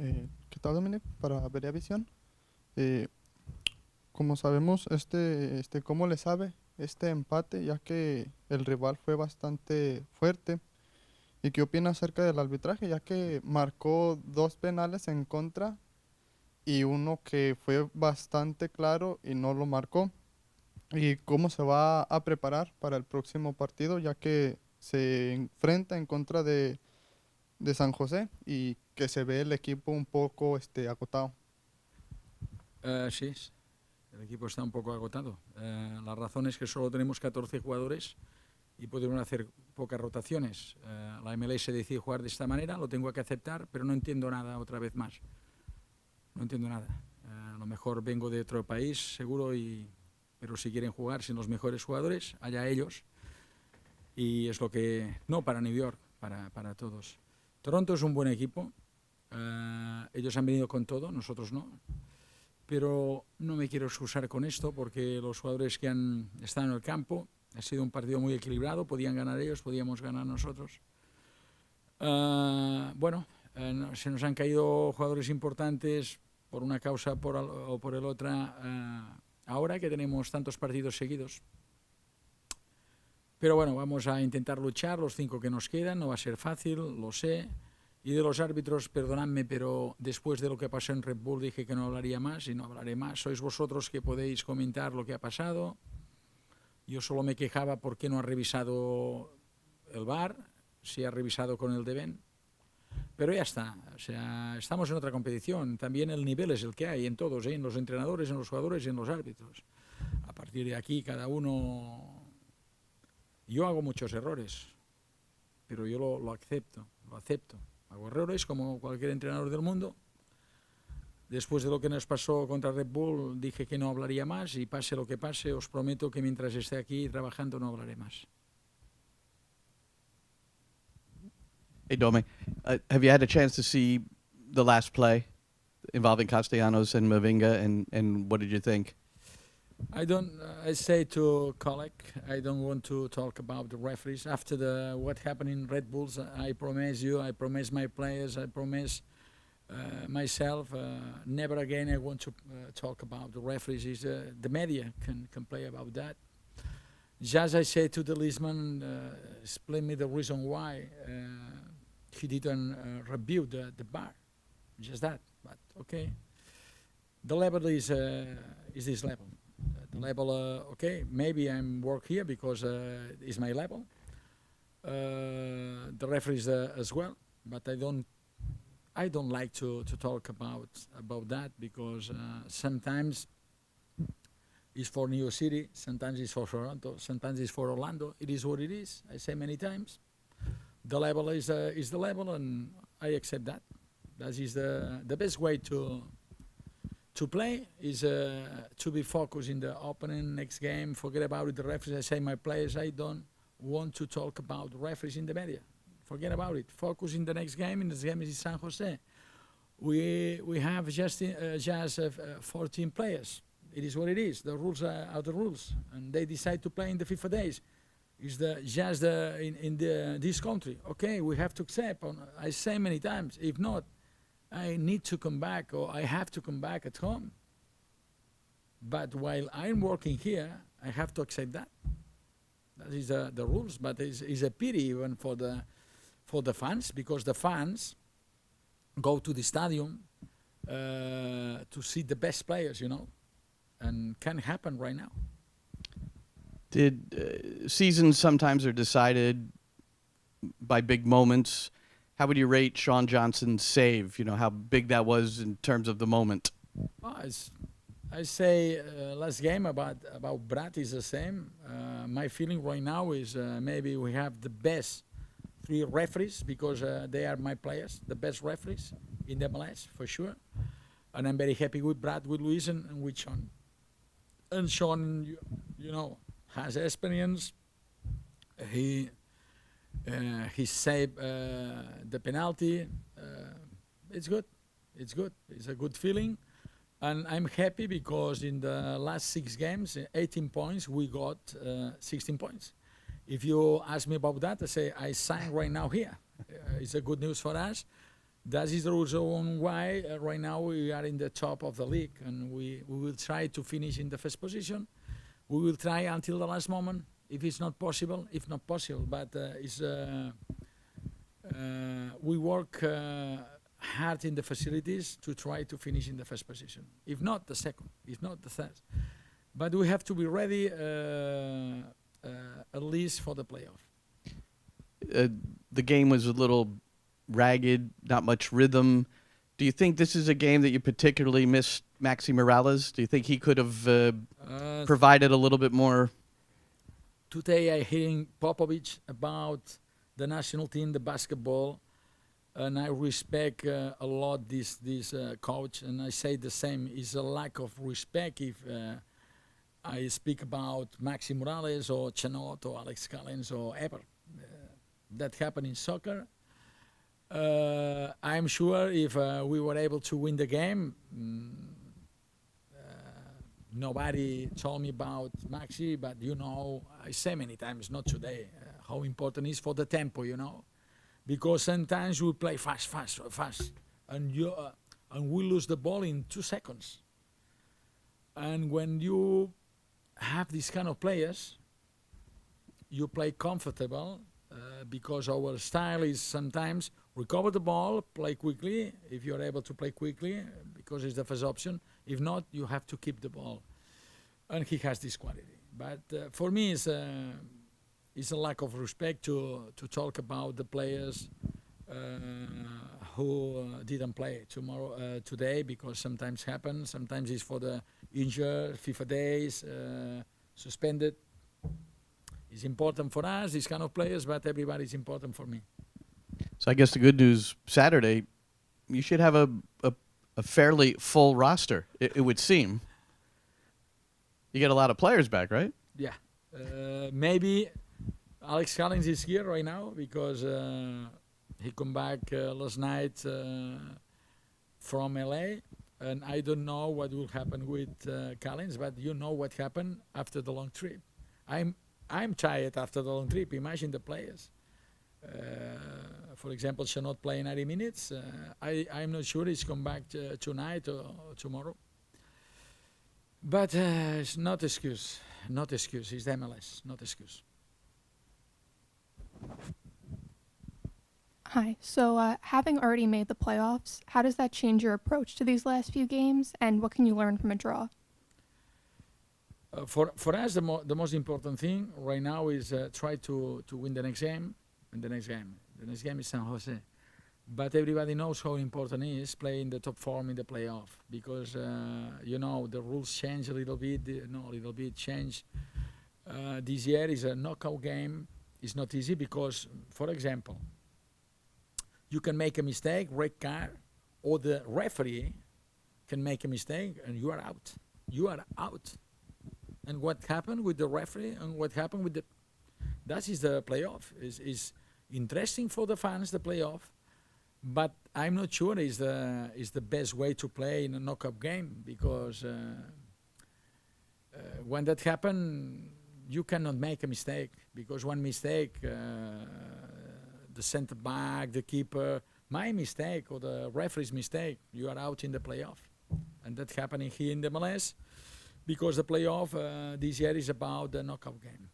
¿Qué tal, Dominic? Para Vería Visión. Eh, Como sabemos, ¿cómo le sabe este empate? Ya que el rival fue bastante fuerte. ¿Y qué opina acerca del arbitraje? Ya que marcó dos penales en contra y uno que fue bastante claro y no lo marcó. ¿Y cómo se va a preparar para el próximo partido? Ya que se enfrenta en contra de San José y que se ve el equipo un poco agotado. Sí, el equipo está un poco agotado. La razón es que solo tenemos 14 jugadores y podemos hacer pocas rotaciones. La MLS decide jugar de esta manera, lo tengo que aceptar, pero no entiendo nada otra vez más. No entiendo nada. A lo mejor vengo de otro país, seguro, pero si quieren jugar sin los mejores jugadores, allá ellos. Y es lo que... No para New York, para todos. Toronto es un buen equipo. Ellos han venido con todo, nosotros no. Pero no me quiero excusar con esto porque los jugadores que han estado en el campo, ha sido un partido muy equilibrado, podían ganar ellos, podíamos ganar nosotros. Se nos han caído jugadores importantes por una causa o por el otra, ahora que tenemos tantos partidos seguidos. Pero bueno, vamos a intentar luchar los 5 que nos quedan, no va a ser fácil, lo sé. Y de los árbitros, perdonadme, pero después de lo que pasó en Red Bull dije que no hablaría más y no hablaré más. Sois vosotros que podéis comentar lo que ha pasado. Yo solo me quejaba por qué no ha revisado el VAR, si ha revisado con el DEVEN. Pero ya está, o sea, estamos en otra competición. También el nivel es el que hay en todos, en los entrenadores, en los jugadores y en los árbitros. A partir de aquí, cada uno... Yo hago muchos errores, pero yo lo acepto, lo acepto. Hago errores como cualquier entrenador del mundo. Después de lo que nos pasó contra Red Bull, dije que no hablaría más y pase lo que pase, os prometo que mientras esté aquí trabajando no hablaré más. Hey, Dome, have you had a chance to see the last play involving Castellanos and Mavinga, and what did you think? I say to colleague, I don't want to talk about the referees. After what happened in Red Bulls, I promise you, I promise my players, I promise myself, never again I want to talk about the referees. The media can play about that. Just I say to the Lisman, explain me the reason why he didn't review the bar. Just that, but okay. The level is this level. The level, okay, maybe I'm work here because it's my level. The referees as well, but I don't like to talk about that because sometimes it's for New York City, sometimes it's for Toronto, sometimes it's for Orlando. It is what it is. I say many times. The level is the level, and I accept that. That is the best way to play is to be focused in the opening next game. Forget about the referees. I say my players, I don't want to talk about referees in the media. Forget about it. Focus in the next game. In the game is San Jose. We have just 14 players. It is what it is. The rules are the rules, and they decide to play in the FIFA days. Is in this country? Okay, we have to accept. I say many times. If not, I need to come back, or I have to come back at home. But while I'm working here, I have to accept that. That is the rules. But it's a pity even for the fans, because the fans go to the stadium to see the best players, and can happen right now. Did seasons sometimes are decided by big moments? How would you rate Sean Johnson's save? How big that was in terms of the moment. I say last game about Brad is the same. My feeling right now is maybe we have the best 3 referees because they are my players, the best referees in the MLS for sure. And I'm very happy with Brad, with Luis, and with Sean. And Sean, has experience. He saved the penalty. It's good. It's good. It's a good feeling. And I'm happy because in the last 6 games, 18 points, we got 16 points. If you ask me about that, I say I sign right now here. It's a good news for us. That is the reason why right now we are in the top of the league, and we will try to finish in the first position. We will try until the last moment, if it's not possible, but we work hard in the facilities to try to finish in the first position. If not the second, if not the third. But we have to be ready at least for the playoff. The game was a little ragged, not much rhythm. Do you think this is a game that you particularly missed Maxi Morales? Do you think he could have provided a little bit more? Today I hearing Popovich about the national team, the basketball, and I respect a lot this coach, and I say the same. It's a lack of respect if I speak about Maxi Morales or Chanot or Alex Callens or ever. That happened in soccer. I'm sure if we were able to win the game, nobody told me about Maxi, but I say many times, not today, how important it is for the tempo, because sometimes we play fast, and we lose the ball in 2 seconds. And when you have these kind of players, you play comfortable, because our style is sometimes recover the ball, play quickly, if you're able to play quickly, because it's the first option. If not, you have to keep the ball. And he has this quality. But for me, it's a lack of respect to talk about the players who didn't play today, because sometimes happens. Sometimes it's for the injured, FIFA days, suspended. It's important for us, these kind of players, but everybody's important for me. So I guess the good news Saturday, you should have a fairly full roster, it would seem. You get a lot of players back, right? Yeah. Maybe Alex Callens is here right now because he come back last night from LA, and I don't know what will happen with Callens, but you know what happened after the long trip. I'm tired after the long trip. Imagine the players. For example, Chanot playing 90 minutes. I'm not sure he's come back tonight or tomorrow. But it's not excuse. Not excuse. It's the MLS. Not excuse. Hi. So having already made the playoffs, how does that change your approach to these last few games, and what can you learn from a draw? For us, the most important thing right now is try to win the next game. And the next game is San Jose. But everybody knows how important it is playing the top form in the playoff, because the rules change a little bit. Change. This year is a knockout game. It's not easy because, for example, you can make a mistake, red card, or the referee can make a mistake and you are out. You are out. And what happened with the referee and what happened with that is the playoff. Is interesting for the fans, the playoff, but I'm not sure is the best way to play in a knockout game, because when that happens, you cannot make a mistake, because one mistake, the center back, the keeper, my mistake or the referee's mistake, you are out in the playoff. And that's happening here in the MLS, because the playoff this year is about the knockout game.